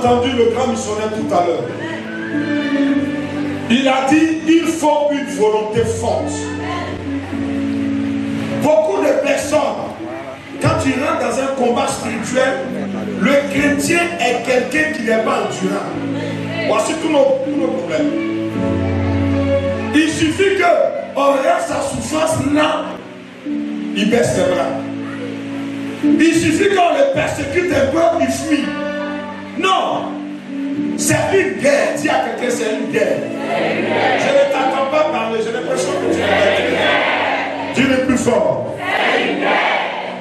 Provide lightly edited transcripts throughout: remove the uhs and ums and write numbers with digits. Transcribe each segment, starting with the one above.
entendu le grand missionnaire tout à l'heure. Il a dit, il faut une volonté forte. Beaucoup de personnes, quand tu rentres dans un combat spirituel, le chrétien est quelqu'un qui n'est pas endurant. Voici tous nos problèmes. Il suffit qu'on regarde sa souffrance là, il baisse les bras. Il suffit qu'on le persécute un peu, il fuit. Non, c'est une guerre. Dis à quelqu'un, c'est une guerre. Je ne t'entends pas parler, j'ai l'impression que tu es. Dis-le plus fort.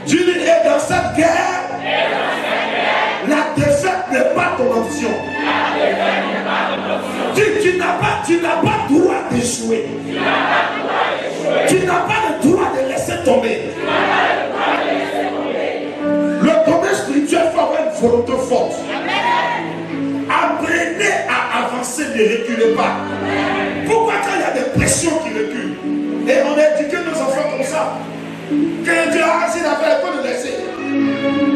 Dis-le, et dans cette guerre, la défaite n'est pas ton option. Tu n'as pas droit d'échouer. Tu n'as pas le droit de laisser tomber. Le domaine spirituel faut avoir une volonté forte. Apprenez à avancer, ne reculez pas. Pourquoi quand il y a des pressions qui reculent? Et on a éduqué nos enfants comme ça. Que Dieu a s'il a fait, il faut le laisser.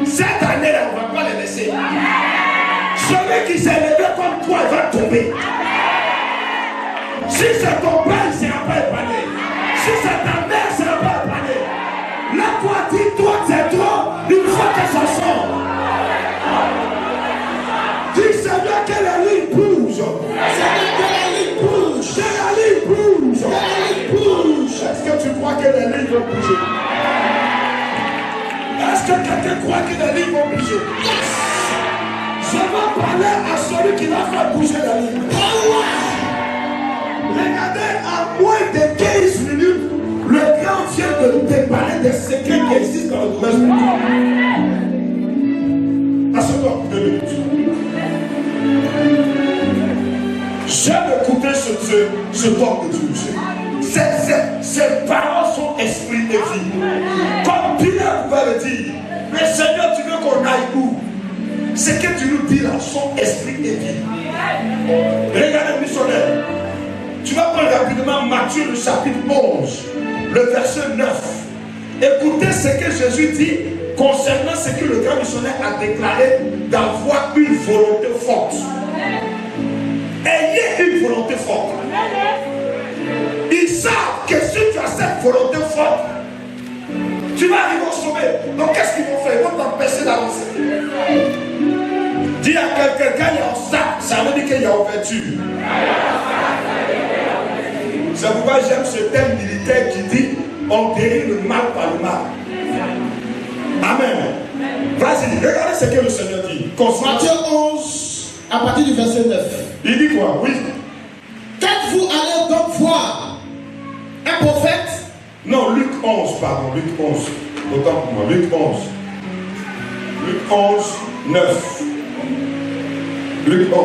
Cette année-là, on ne va pas le laisser. Celui qui s'est levé comme toi, il va tomber. Si c'est ton père, il ne sera pas épargné. Si c'est ta mère, il ne sera pas épargné. Là, toi, dis-toi, c'est toi, il faut que ça sorte. Dis, Seigneur, que la ligne bouge. Seigneur, que la ligne bouge. Que la ligne bouge. Que la ligne bouge. Est-ce que tu crois que les lignes vont bouger? Est-ce que quelqu'un croit que les lignes vont bouger? Yes. Je vais parler à celui qui va faire bouger la ligne. Regardez, à moins de 15 minutes, le grand vient de nous parler des secrets qui existent dans le domaine spirituel. Asseyez-toi 2 minutes. J'aime écouter ce temps de Dieu. Ces paroles sont esprit et vie. Comme Pierre pouvait le dire, mais Seigneur, tu veux qu'on aille où? Ce que tu nous dis là sont esprit et vie. Regardez, missionnaire. Tu vas prendre rapidement Matthieu le chapitre 11, le verset 9. Écoutez ce que Jésus dit concernant ce que le grand missionnaire a déclaré d'avoir une volonté forte. Ayez une volonté forte. Ils savent que si tu as cette volonté forte, tu vas arriver au sommet. Donc qu'est-ce qu'ils vont faire? Ils vont t'empêcher d'avancer. Dis à quelqu'un, quand il y a un sac, ça veut dire qu'il y a ouverture. C'est pourquoi j'aime ce thème militaire qui dit on guérit le mal par le mal. Amen. Vas-y, regardez ce que le Seigneur dit. Matthieu 11, à partir du verset 9. Il dit quoi? Oui. Quand vous allez donc voir un prophète. Non, Luc 11, pardon, Luc 11. Autant pour moi, Luc 11. Luc 11, 9. Luc 11.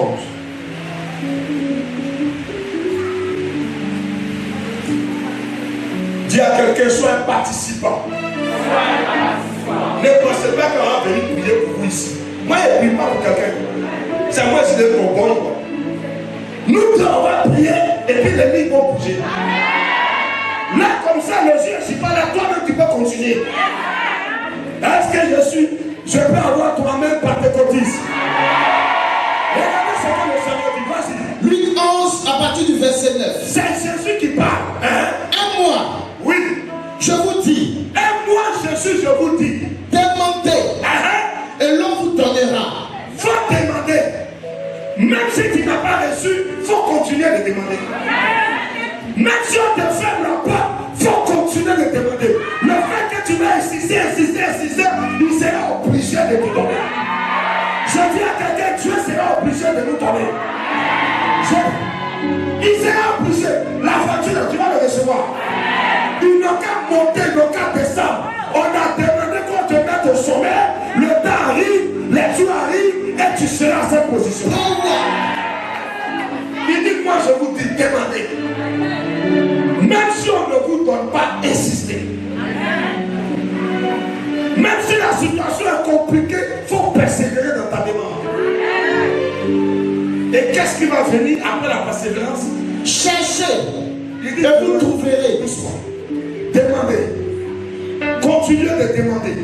Dis à quelqu'un, sois un participant. Ne pensez pas qu'on va venir prier pour vous ici. Moi, je ne prie pas pour quelqu'un. C'est moi qui donne mon bon. Nous, on va prier et puis les lignes vont bouger. Là, comme ça, les yeux, je ne suis pas là. Toi-même, tu peux continuer. Est-ce que je peux avoir toi-même par tes cotises? Regardez ce que le Seigneur dit. Vas-y. Luc 11, à partir du verset 9. C'est Jésus qui parle. Hein? Un mois. Oui. Je vous dis. Un mois, Jésus, je vous dis. Demandez. Et l'on vous donnera. Faut demander. Même si tu n'as pas reçu, il faut continuer de demander. Même si on te ferme la porte, il faut continuer de demander. Le fait que tu vas insister, il sera obligé de te donner. Je dis à quelqu'un, Dieu sera obligé de nous donner. Il sera obligé. La voiture, tu vas le recevoir. Il n'a qu'à monter, il n'a qu'à descendre. On a demandé qu'on te mette au sommet. Le temps arrive, les jours arrivent et tu seras à cette position. Il dit, moi je vous dis, demandez. Même si on ne vous donne pas, insistez. Même si la situation est compliquée, il faut persévérer dans ta demande. Et qu'est-ce qui va venir après la persévérance? Cherchez et vous trouverez. Demandez. Continuez de demander.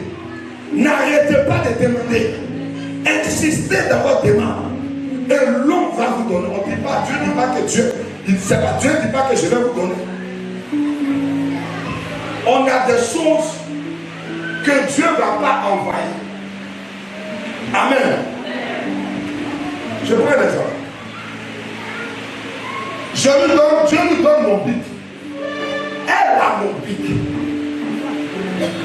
N'arrêtez pas de demander. Insistez dans votre demande. Et l'homme va vous donner. On ne dit pas, Dieu ne dit pas que Dieu, il ne sait pas, Dieu ne dit pas que je vais vous donner. On a des choses que Dieu ne va pas envoyer. Amen. Je prends l'exemple. Dieu nous donne mon bic. Elle a mon bic.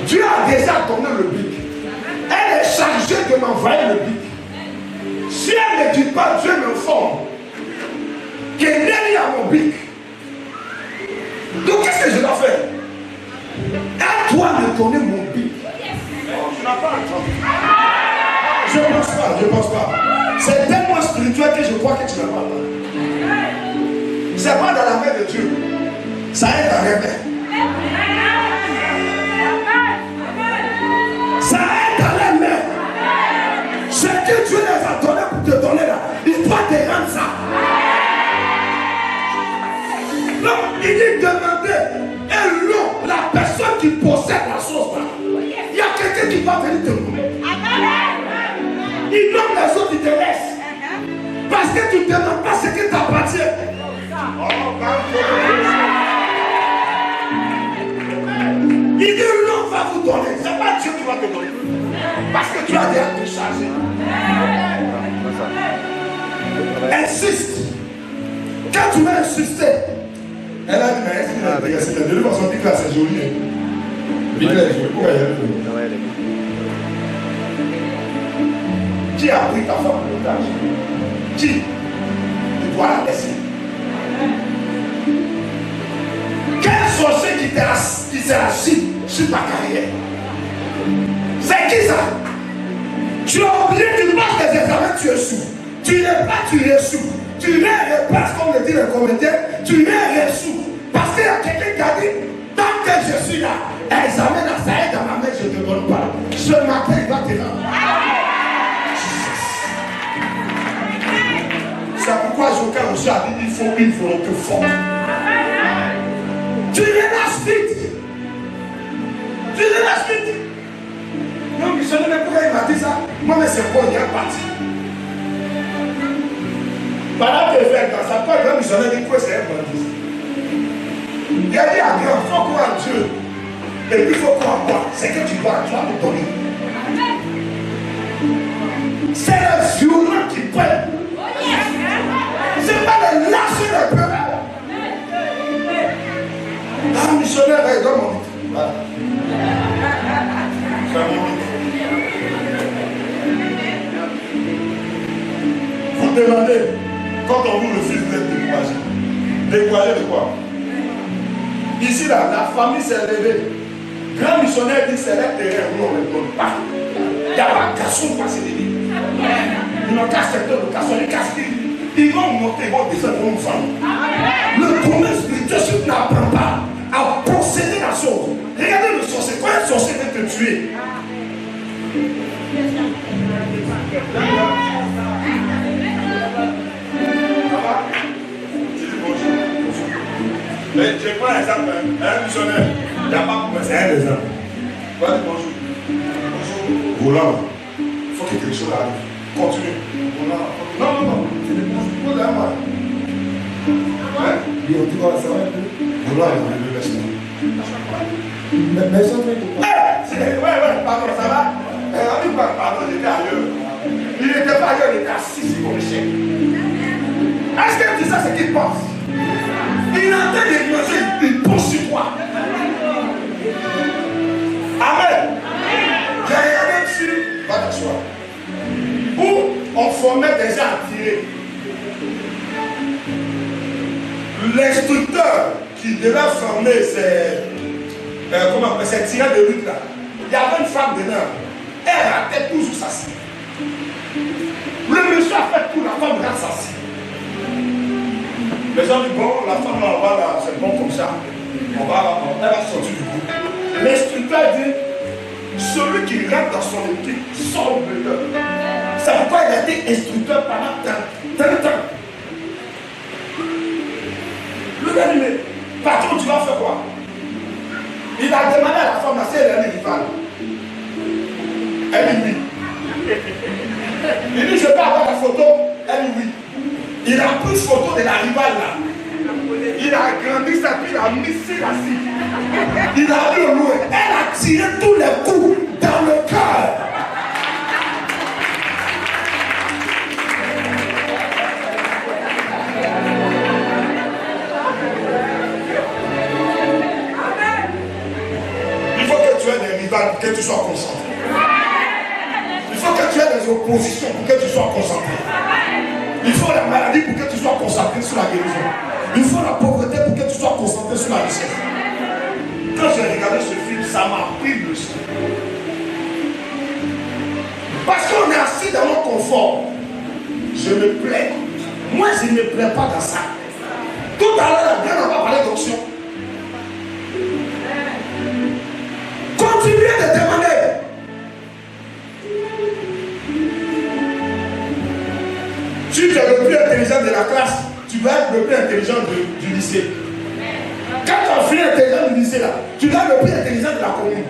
Dieu a déjà donné le bic. Elle est chargée de m'envoyer le bic. Si elle ne dit pas, Dieu m'informe que Nelly a mon bic. Donc qu'est-ce que je dois faire? Elle doit me donner mon bic. Tu n'as pas entendu. Je ne pense pas. C'est tellement spirituel que je crois que tu n'as pas entendu. C'est pas dans la main de Dieu. Ça est dans les mains. Ça est dans les mains. Ce que Dieu les a donné pour te donner là, il doit te rendre ça. Non, il dit demander. Et l'eau, la personne qui possède la chose là, il y a quelqu'un qui va venir te donner. Il nomme les autres, il te laisse. Parce que tu ne demandes pas ce qui t'appartient. Il dit l'homme va vous donner. Ce n'est pas Dieu qui va te donner. Parce que tu as déjà te charger. Insiste. Quand tu vas insister, elle a dit, mais est-ce que de toute façon, dit que là c'est joli. Qui a pris ta femme en otage? Qui? Tu dois la laisser. Quel sorcier qui s'est assis sur ta carrière? C'est qui ça? Tu as oublié, tu passes des examens, tu échoues. Tu n'es pas, tu échoues. Tu n'es pas, comme le dit le comédien, tu n'es reçu. Parce qu'il y a quelqu'un qui a dit, tant que je suis là, examen là, ça est dans ma main, je ne te donne pas. Ce matin, il va te rendre. C'est pourquoi Joker aussi a dit, il faut une volonté forte. Tu relâches vite. Tu relâches vite. Non, mais je ne sais pas pourquoi il m'a dit ça. Moi, mais c'est bon, il est parti. Pendant que je fais dans sa part, le missionnaire dit quoi, c'est un bandit. Il a dit à Dieu, il faut croire en Dieu. Et puis il faut croire en moi. C'est que tu vas me donner. C'est le violent qui prennent. C'est pas le lâcher les peurs. Un missionnaire, il donne mon livre. Voilà. C'est mon livre. Vous demandez, quand on vous refuse, vous êtes découragé. Découragé de quoi? Ici, là, la famille s'est levée. Grand missionnaire dit c'est leur terrain, nous on ne le donne pas. Il n'y a pas de garçon pour passer des vies. Ils n'ont qu'à accepter le garçon, les casquilles. Ils vont monter, ils vont descendre, ils vont nous vendre. Le commerce spirituel, si tu n'apprends pas à procéder la chose. Regardez le sorcier, quand un sorcier veut te tuer, mais je prends un exemple, un missionnaire, il n'y a pas pour c'est un exemple. Vas-y, bonjour. Bonjour. Volant. Il faut que quelque chose arrive. Continue. Volant. Non. C'est des bonjours de moi. Hein? Il dit quoi, ça va un peu? Volant, il le laisse. Mais ça fait quoi? Ouais, pardon, ça va? On dit quoi? Pardon, j'étais ailleurs. Il n'était pas ailleurs, il était assis sur mon chèque. Est-ce que tu sais ce qu'il pense? Il est en train de manger une poche sur toi. Amen. J'ai regardé dessus, va t'asseoir. Où on formait des gens à tirer. L'instructeur qui devait former ces tireurs de lutte là, il y avait une femme dedans. Elle ratait toujours sa scie. Le monsieur a fait tout, la femme rate sa scie. Les gens disent, bon, la femme là, c'est bon comme ça. Elle va sortir du coup. L'instructeur dit, celui qui rentre dans son équipe sort le meilleur. C'est pourquoi il a été instructeur pendant 30 ans. Le gars dit, mais patron, tu vas faire quoi? Il a demandé à la femme, si elle est rivale. Elle dit oui. Il dit, je peux avoir la photo? Elle dit oui. Il a pris photo de la rivale là. Il a agrandi sa puis il a mis la cible. Il a vu au loin. Elle a tiré tous les coups dans le cœur. Il faut que tu aies des rivales pour que tu sois concentré. Il faut que tu aies des oppositions pour que tu sois concentré. Il faut la maladie pour que tu sois concentré sur la guérison. Il faut la pauvreté pour que tu sois concentré sur la richesse. Quand j'ai regardé ce film, ça m'a pris le sang. Parce qu'on est assis dans mon confort. Je me plais. Moi, je ne me plais pas dans ça. Tout à l'heure, bien, on va parler d'onction. Continuez de demander. Si tu es le plus intelligent de la classe, tu vas être le plus intelligent du lycée. Quand tu as fini l'intelligent du lycée là, tu vas être le plus intelligent de la commune.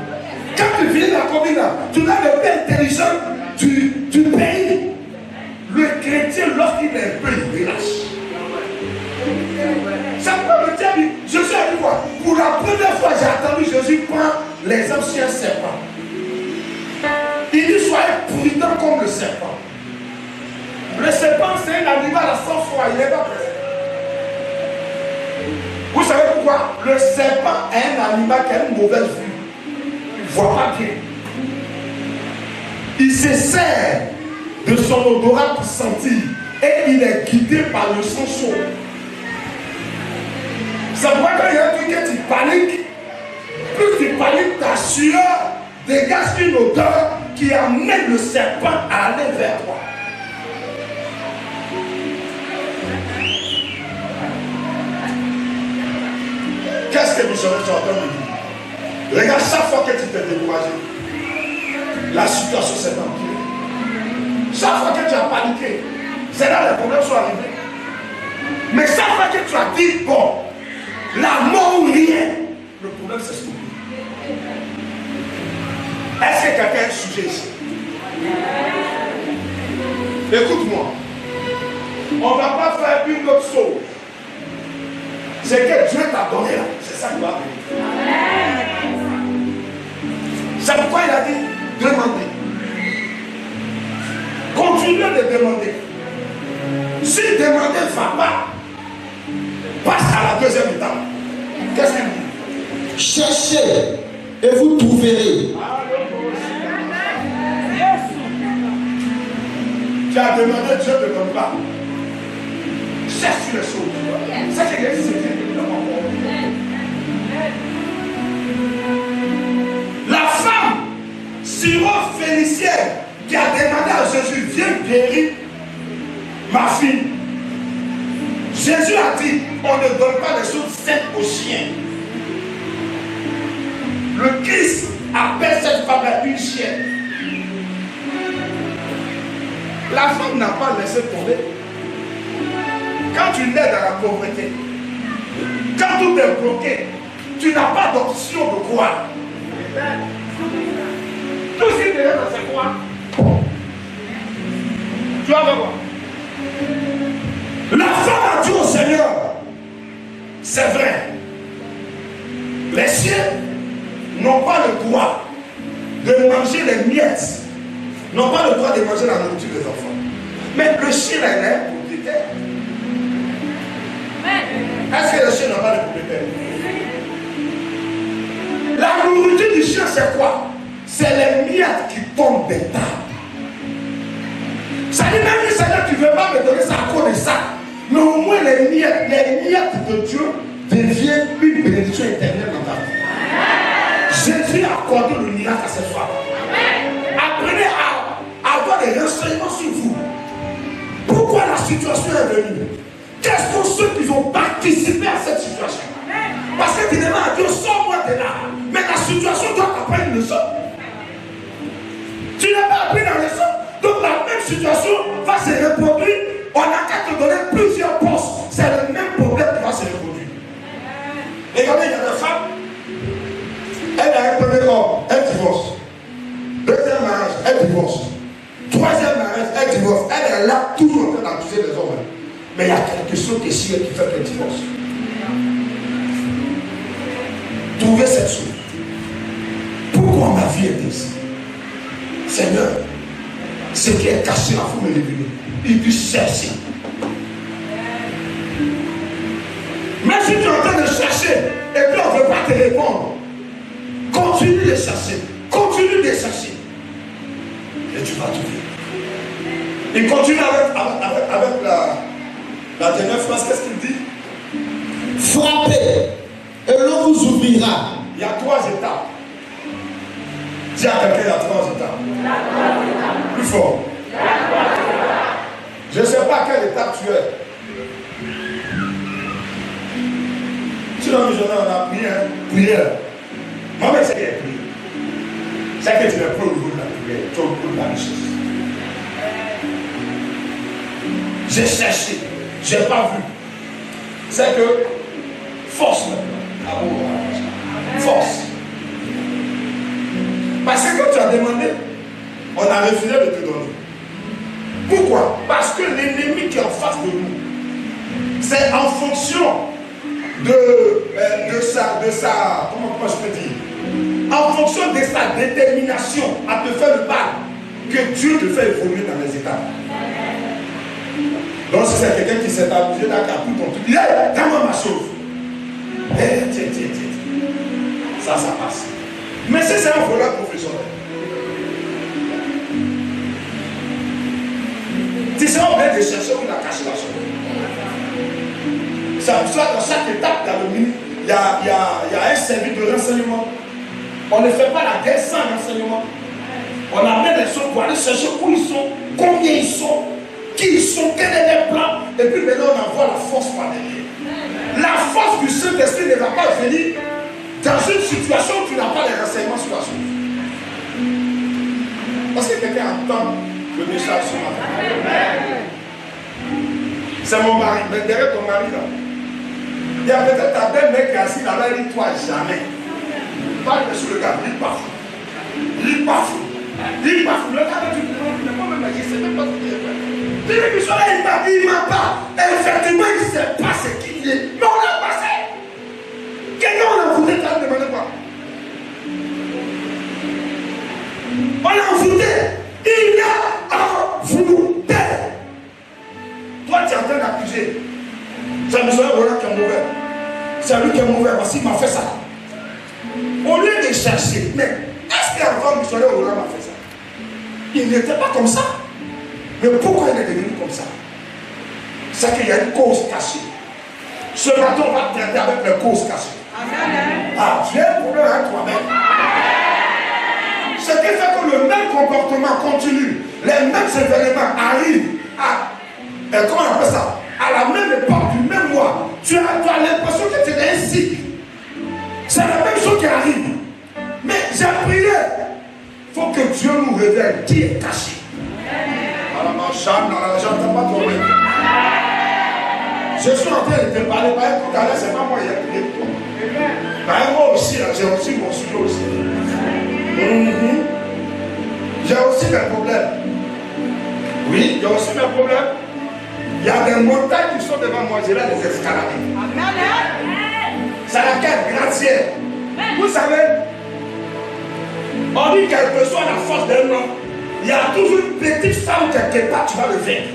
Quand tu finis la commune là, tu vas être le plus intelligent du pays. Le chrétien, lorsqu'il est un peu, il relâche. Ça peut me dire, Jésus a dit quoi? Pour la première fois, j'ai entendu Jésus prendre l'exemple sur un serpent. Il dit, soyez prudents comme le serpent. Le serpent, c'est un animal à 100 fois, il n'est pas prêt. Vous savez pourquoi? Le serpent est un animal qui a une mauvaise vue. Il ne voit pas bien. Il se sert de son odorat pour sentir. Et il est guidé par le sang chaud. C'est pourquoi quand il y a un truc que tu paniques, plus tu paniques, ta sueur dégage une odeur qui amène le serpent à aller vers toi. Qu'est-ce que missionnaire tu entends me dire? Regarde, chaque fois que tu t'es découragé, la situation s'est empirée. Chaque fois que tu as paniqué, c'est là que les problèmes sont arrivés. Mais chaque fois que tu as dit, bon, la mort ou rien, le problème s'est stoppé. Est-ce que quelqu'un a un sujet ici? Écoute-moi. On ne va pas faire une autre chose. C'est que Dieu t'a donné là. C'est ça qui va arriver. C'est pourquoi il a dit demandez. Continuez de demander. Si demander ne va pas, passe à la deuxième étape. Qu'est-ce qu'il dit? Cherchez et vous trouverez. Tu as demandé, Dieu ne te donne pas. Cherche les choses. C'est ce qu'il existe. La femme syro-phénicienne qui a demandé à Jésus, viens guérir ma fille. Jésus a dit, on ne donne pas des choses saines aux chiens. Le Christ appelle cette femme une chienne. La femme n'a pas laissé tomber. Quand tu nais dans la pauvreté, quand tout est bloqué, tu n'as pas d'option de croire. Tout ce qui est dans cette croix, tu vas voir. La femme a dit au Seigneur, c'est vrai, les chiens n'ont pas le droit de manger les miettes, n'ont pas le droit de manger la nourriture des enfants. Mais le chien est un propriétaire. Est-ce que le chien n'a pas de propriétaire? La nourriture du chien, c'est quoi? C'est les miettes qui tombent des tables. Ça dit même si Seigneur, tu ne veux pas me donner ça à cause de ça. Mais au moins les miettes de Dieu deviennent une bénédiction éternelle dans ta vie. Jésus a accordé le miracle à cette soir. Apprenez à avoir des renseignements sur vous. Pourquoi la situation est venue? Quels sont ceux qui ont participé à cette situation? Parce que finalement, Dieu sort-moi de là. Mais la situation doit apprendre une leçon. Tu n'as pas appris la leçon. Donc la même situation va se reproduire. On n'a qu'à te donner plusieurs postes. C'est le même problème qui va se reproduire. Regardez, il y a des femmes. Elle a un premier homme, elle divorce. Deuxième mariage, elle divorce. Troisième mariage, elle divorce. Elle est là toujours en train d'accuser les hommes. Mais il y a quelque chose qui fait le divorce. Trouvez cette chose. Pourquoi ma vie est ainsi? Seigneur, ce qui est caché, il faut me révéler. Il peut chercher. Mais si tu es en train de chercher et puis on ne veut pas te répondre, continue de chercher. Continue de chercher. Et tu vas trouver. Il continue avec la dernière phrase. Qu'est-ce qu'il dit? Frappez et l'on vous ouvrira. Il y a 3 étapes. Dis à quelqu'un, il y a 3 étapes. Plus fort. Je ne sais pas à quelle étape tu es. Si dans le missionnaire, on a prié, prière. Moi-même, c'est qu'il y a prié. C'est que tu n'es pas au niveau de la prière, tu es au niveau de la richesse. J'ai cherché, je n'ai pas vu. C'est que force maintenant. Force. Parce que quand tu as demandé, on a refusé de te donner. Pourquoi? Parce que l'ennemi qui est en face de nous, c'est en fonction de sa, comment je peux dire, en fonction de sa détermination à te faire le mal, que Dieu te fait évoluer dans les étapes. Donc si c'est quelqu'un qui s'est abusé d'un cas, tout ton truc, il dit, hey, donne-moi ma chose. Tiens. Ça passe. Mais si c'est un voleur professionnel, tu seras obligé de chercher où il a caché la chose. C'est pour ça que dans chaque étape dans le ministère, il y a un service de renseignement. On ne fait pas la guerre sans renseignement. On amène les choses pour aller chercher où ils sont, combien ils sont, qui ils sont, quel est leur plan. Et puis maintenant on envoie la force par derrière. La force du Saint-Esprit ne va pas venir dans une situation où tu n'as pas les renseignements sur la chose. Parce que quelqu'un entend le message ce matin. C'est mon mari, mais derrière ton mari là. Il y a peut-être ta belle-mère qui est assise là-bas, elle dit toi jamais. Parle sur le gars, il pas fou. Il pas fou. Il pas fou. Le gars va dire non, il n'est pas même agi, c'est même pas ce qu'il est fait. Il m'a pas. Effectivement, il ne sait pas ce qu'il est. Mais on l'a passé. Quelqu'un on a foutu, t'as demandé quoi? On l'a foutu. Il a envoûté. Toi, tu es en train d'accuser. C'est un missionnaire qui est mauvais. C'est lui qui est mauvais parce qu'il m'a fait ça. Au lieu de chercher, mais est-ce qu'avant le missionnaire m'a fait ça? Il n'était pas comme ça. Mais pourquoi il est devenu comme ça? C'est qu'il y a une cause cachée. Ce matin, on va traiter avec les causes cachées. Ah, tu as un problème avec toi-même. Ce qui fait que le même comportement continue, les mêmes événements arrivent à, comment on appelle ça? À la même époque du même mois. Tu as l'impression que tu es un cycle. C'est la même chose qui arrive. Mais j'ai prié. Il faut que Dieu nous révèle qui est caché. J'entends pas trop bien. Je suis en train de te parler. Tout à l'heure, c'est pas moi qui ai prié pour toi. Moi aussi, j'ai aussi mon sujet aussi. J'ai aussi mes problèmes. Oui, j'ai aussi mes problèmes. Il y a des montagnes qui sont devant moi, je vais les escalader. C'est laquelle gratte-ciel. Vous savez, on dit quelle que soit la force d'un homme, il y a toujours une petite femme quelque part, tu vas le vaincre.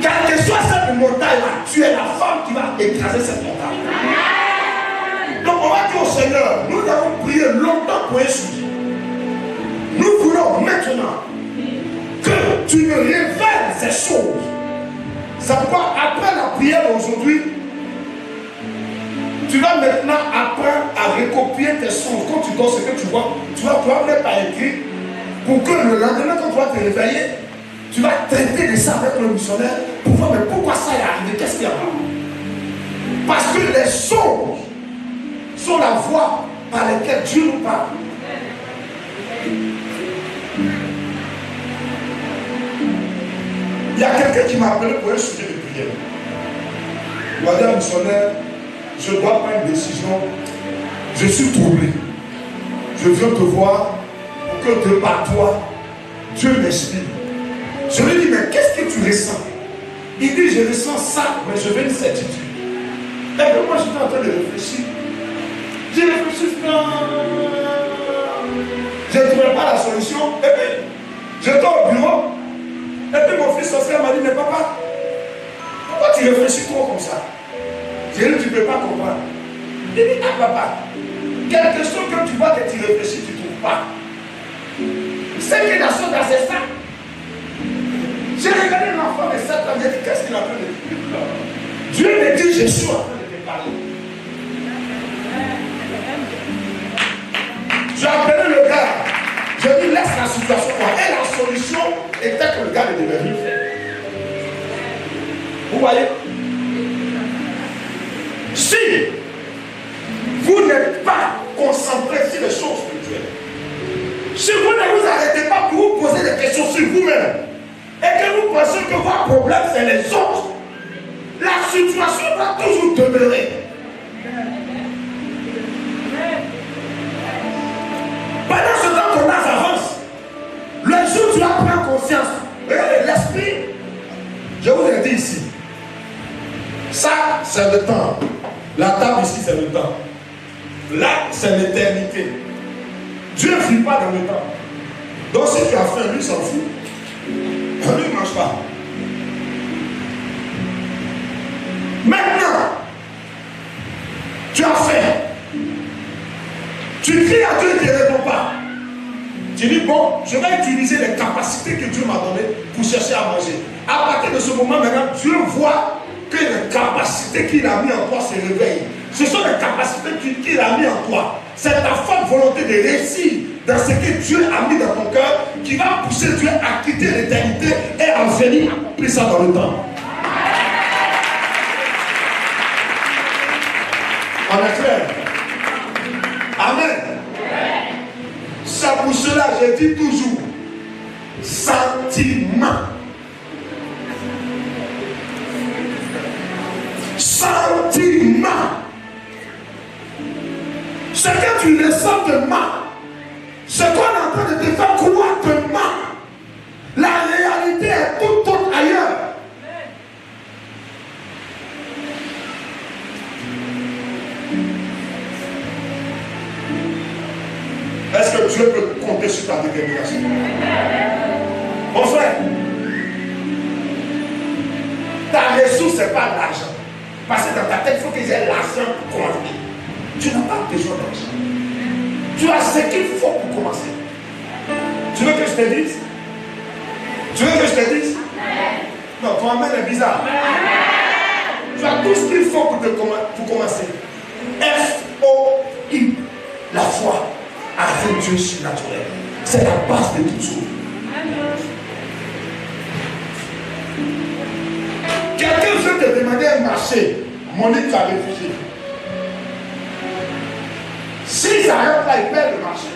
Quelle que soit cette montagne-là, tu es la femme qui va écraser cette montagne. Donc on va dire au Seigneur, nous avons prié longtemps pour un sujet. Nous voulons maintenant que tu me révèles ces choses. C'est pourquoi après la prière d'aujourd'hui, tu vas maintenant apprendre à recopier tes sons. Quand tu dors ce que tu vois, tu vas pouvoir mettre à écrit pour que le lendemain, quand tu vas te réveiller, tu vas traiter de ça avec le missionnaire pour voir mais pourquoi ça est arrivé, qu'est-ce qu'il y a là. Parce que les choses sont la voie par laquelle Dieu nous parle. Il y a quelqu'un qui m'a appelé pour un sujet de prière. Madame missionnaire, je dois prendre une décision. Je suis troublé. Je viens te voir pour que de par toi, Dieu m'inspire. Je lui dis, mais qu'est-ce que tu ressens? Il dit, je ressens ça, mais je veux une certitude. Et que moi, j'étais en train de réfléchir. J'ai réfléchi, je ne trouvais pas la solution. Et puis, j'étais au bureau. Et puis, mon fils social m'a dit, mais papa, pourquoi tu réfléchis trop comme ça? J'ai dit, tu ne peux pas comprendre. Il dit, ah papa, quelque chose que tu vois que tu réfléchis, tu ne trouves pas. C'est que la chose, c'est ça. J'ai regardé l'enfant de 7 ans, j'ai dit, qu'est-ce qu'il a fait de dire? Dieu me dit, je suis en train de te parler. J'ai appelé le gars. Je lui laisse la situation. Et la solution était que le gars ne devait rien faire. Vous voyez? Si vous n'êtes pas concentré sur les choses spirituelles, si vous ne vous arrêtez pas pour vous poser des questions sur vous-même, et que vous pensez que votre problème c'est les autres, la situation va toujours demeurer. Pendant ce temps qu'on avance, le jour où tu vas prendre conscience, regardez l'esprit, je vous ai dit ici, ça c'est le temps, la table ici c'est le temps, là c'est l'éternité. Dieu ne vit pas dans le temps. Donc si tu as faim, lui s'en fout. Lui ne mange pas. Maintenant, tu as faim. Tu cries à Dieu et il ne répond pas. Tu dis, bon, je vais utiliser les capacités que Dieu m'a données pour chercher à manger. À partir de ce moment, maintenant, Dieu voit que les capacités qu'il a mis en toi se réveillent. Ce sont les capacités qu'il a mis en toi. C'est ta forte volonté de réussir dans ce que Dieu a mis dans ton cœur qui va pousser Dieu à quitter l'éternité et à venir accomplir ça dans le temps. On est clair? Amen. C'est pour cela que je dis toujours sentiment. Sentiment. Ce que tu ressens te ment. Ce qu'on est en train de te faire croire te ment. La réalité est tout autre ailleurs. Est-ce que Dieu peut compter sur ta détermination? Mon frère, ta ressource, ce n'est pas l'argent. Parce que dans ta tête, il faut que j'ai l'argent pour commencer. Tu n'as pas besoin d'argent. Tu as ce qu'il faut pour commencer. Tu veux que je te dise? Tu veux que je te dise? Non, ton amen est bizarre. Tu as tout ce qu'il faut pour commencer. F-O-I, la foi. Avec Dieu surnaturel. C'est la base de tout chose. Quelqu'un veut te demander un marché. Mon lit t'a réfugié. S'ils arrêtent là, ils perdent le marché.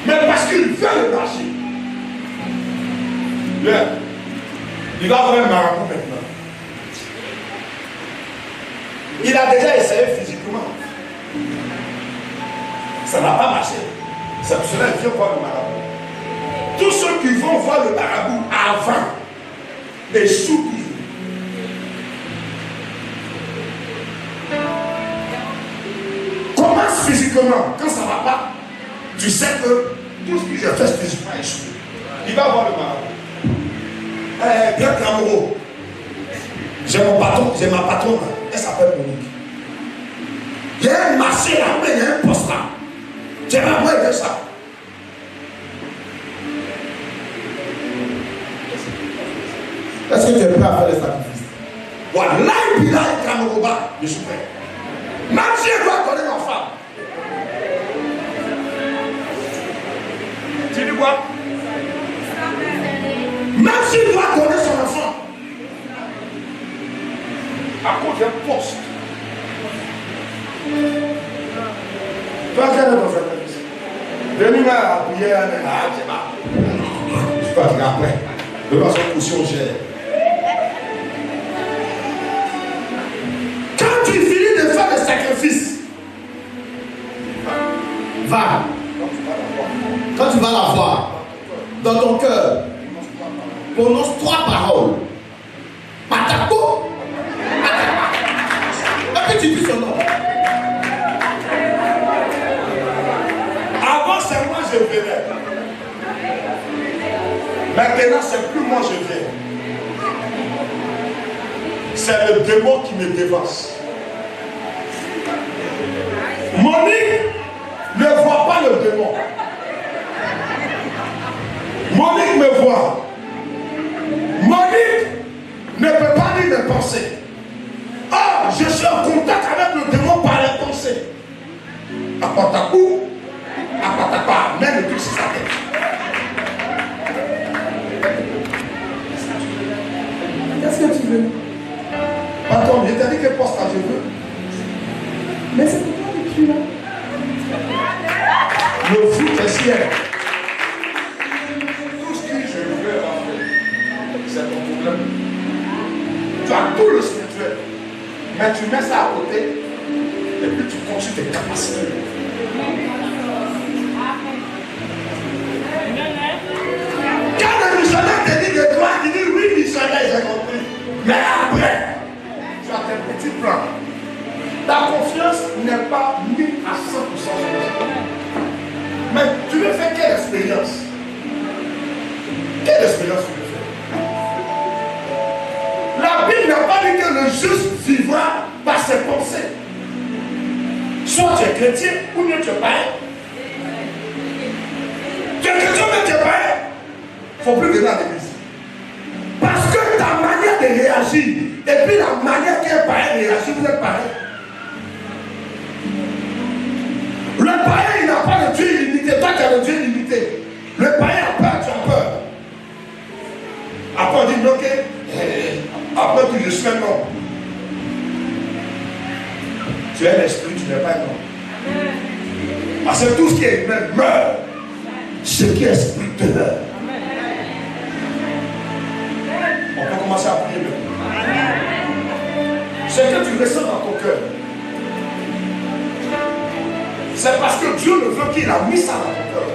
Mais parce qu'ils veulent le marché. Bien. Il va avoir un marabout maintenant. Il a déjà essayé physiquement. Ça n'a pas marché. C'est pour cela qu'il vient voir le marabout. Tous ceux qui vont voir le marabout avant les sous commence physiquement. Quand ça ne va pas, tu sais que tout ce que j'ai fait physiquement est échoué. Il va voir le marabout. Bien Camoro. J'ai ma patronne. Elle s'appelle Monique. Il y a un marché là, il y a un poste là. Tu vas voir de ça. Est-ce que tu es prêt à faire des sacrifices? Voilà, il y a un Camoroba. Je suis prêt. Même si elle doit connaître ma femme. Tu dis quoi? Même s'il doit connaître son enfant. À cause d'un poste. Toi, quel est ton frère? Venez là, prier, c'est pas. Je peux dire après. De façon position gère. Quand tu finis de faire le sacrifice, Va. Quand tu vas la voir, dans ton cœur, prononce 3 paroles. chrétien. C'est le démon qui me dévance. Monique ne voit pas le démon. Monique me voit. Monique ne peut pas lire mes pensées. Ah, je suis en contact avec le démon par les pensées. Apatakou, apatapa, même le truc sur sa tête. Qu'est-ce que tu veux? Attends, je t'ai dit quel poste je veux. Mais c'est pourquoi tu es là. Le fruit est ciel. Tout ce que je veux c'est ton problème. Tu as tout le spirituel. Mais tu mets ça à côté et puis tu construis tes capacités. Quand le missionnaire te dit de toi, il dit oui, missionnaire, j'ai compris. Mais après, tu as tes petits plans. Ta confiance n'est pas mise à 100% sur le Seigneur. Mais tu veux faire quelle expérience? Quelle expérience tu veux faire? La Bible n'a pas dit que le juste vivra par ses pensées. Soit tu es chrétien ou bien tu es païen. Tu es chrétien ou bien tu es païen. Il ne faut plus venir à l'église. Parce que ta manière de réagir et puis la manière qu'un païen réagit, vous êtes pareil. Le païen, il n'a pas de Dieu illimité. Toi, tu as le Dieu illimité. Le païen a peur, tu as peur. Après, on dit, ok. Après, tu je suis un homme. Tu es l'esprit, tu n'es pas un homme. Parce que tout ce qui est humain meurt. Ce qui est esprit demeure. On peut commencer à prier maintenant. Ce que tu ressens dans ton cœur. C'est parce que Dieu le veut qu'il a mis ça dans ton cœur.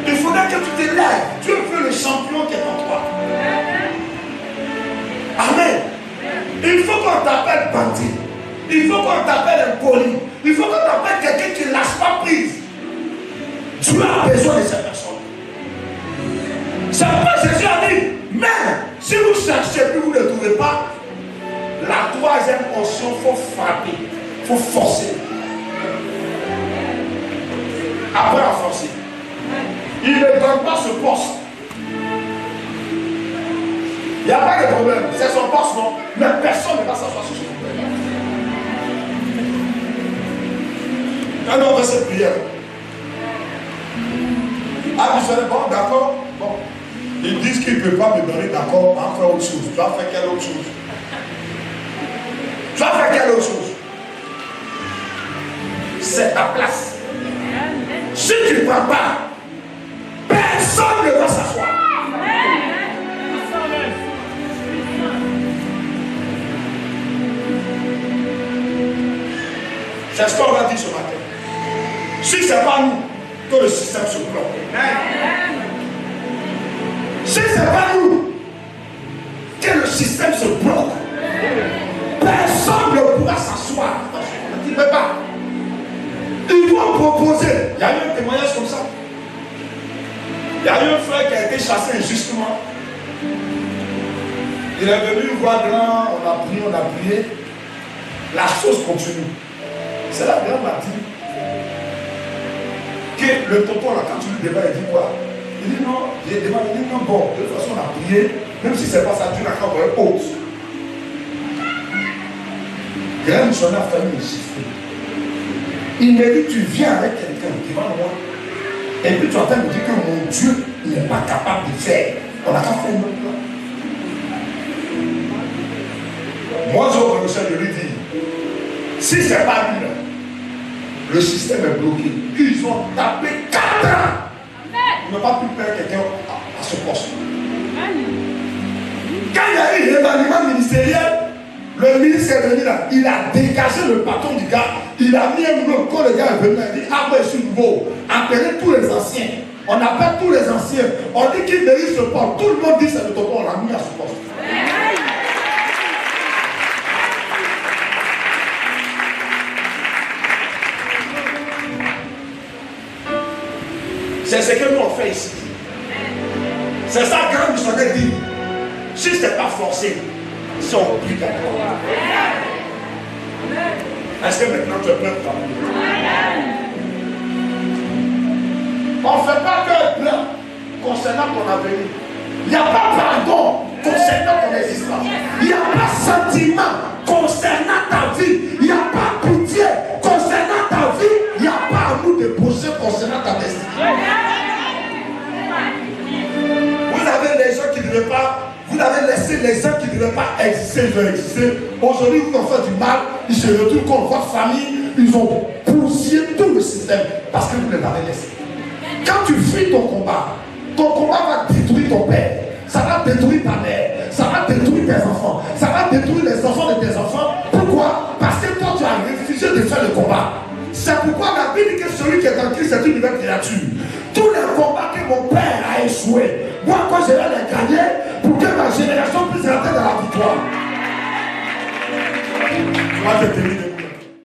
Il faudrait que tu t'élèves. Dieu veut le champion qui est en toi. Amen. Il faut qu'on t'appelle bandit. Il faut qu'on t'appelle un poli. Il faut qu'on t'appelle quelqu'un qui ne lâche pas prise. Dieu a besoin de cette personne. C'est pourquoi Jésus a dit, même si vous cherchez et vous ne trouvez pas, la troisième option, il faut frapper. Il faut forcer. Après à forcer. Il ne donne pas ce poste. Il n'y a pas de problème. C'est son poste, non. Mais personne ne va s'asseoir sur ce problème. Un homme fait cette prière. Ah, vous savez, bon, d'accord. Bon. Ils disent qu'ils ne peuvent pas me donner d'accord, on va faire autre chose. Tu vas faire quelle autre chose? Tu vas faire quelle autre chose? C'est ta place. Si tu ne prends pas, personne ne va s'asseoir. C'est ce qu'on va dire ce matin. Si ce n'est pas nous, que le système se bloque. Si ce n'est pas nous, que le système se bloque, personne ne pourra s'asseoir. Tu ne peux pas. Ils vont proposer. Il y a eu un témoignage comme ça. Il y a eu un frère qui a été chassé injustement. Il est venu voir grand, on a prié. La chose continue. C'est la grande m'a dit que le tonton là, quand tu lui débat, il dit quoi? Il dit non, j'ai demandé, il dit non, bon, de toute façon on a prié, même si c'est pas ça, Dieu n'a qu'à envoyer haute. Grand missionnaire a fallu me chiffrer. Il me dit, tu viens avec quelqu'un devant moi, et puis tu es en train de me dire que mon Dieu n'est pas capable de faire. On n'a qu'à faire une autre là. Moi, je reconnaissais de lui dire, si ce n'est pas lui là, le système est bloqué. Ils ont tapé 4 ans. Ils n'ont pas pu faire quelqu'un à ce poste. Quand il y a eu l'événement ministériel, le ministre est venu là, il a dégagé le patron du gars, il a mis un nom, quand le gars est venu, il a dit, ah ouais, je suis nouveau, appelez tous les anciens. On appelle tous les anciens, on dit qu'il mérite ce poste, tout le monde dit c'est le tonton, on l'a mis à ce poste. C'est ce que nous on fait ici. C'est ça que grand missionnaire dit. Si ce n'est pas forcé, c'est obligatoire. Est-ce que maintenant tu es prêt pour on ne fait pas que blanc concernant ton avenir. Il n'y a pas pardon concernant ton existence. Il n'y a pas sentiment concernant ta vie. Il n'y a pas pitié concernant ta vie. Il n'y a pas amour de projet concernant ta destinée. Vous avez les gens qui ne devaient pas, vous avez laissé les gens qui ne devaient pas exister, ils veulent exister. Aujourd'hui, vous en faites du mal, ils se retrouvent contre votre famille, ils ont poussé tout le système parce que vous les avez laissés. Quand tu fuis ton combat va détruire ton père, ça va détruire ta mère, ça va détruire tes enfants, ça va détruire les enfants de tes enfants. Pourquoi? Parce que toi tu as refusé de faire le combat. C'est pourquoi la Bible dit que celui qui est en Christ est une nouvelle créature. Tous les combats que mon père a échoué, moi quand je vais les gagner pour que ma génération puisse rentrer dans la victoire. Tu vas te terminer.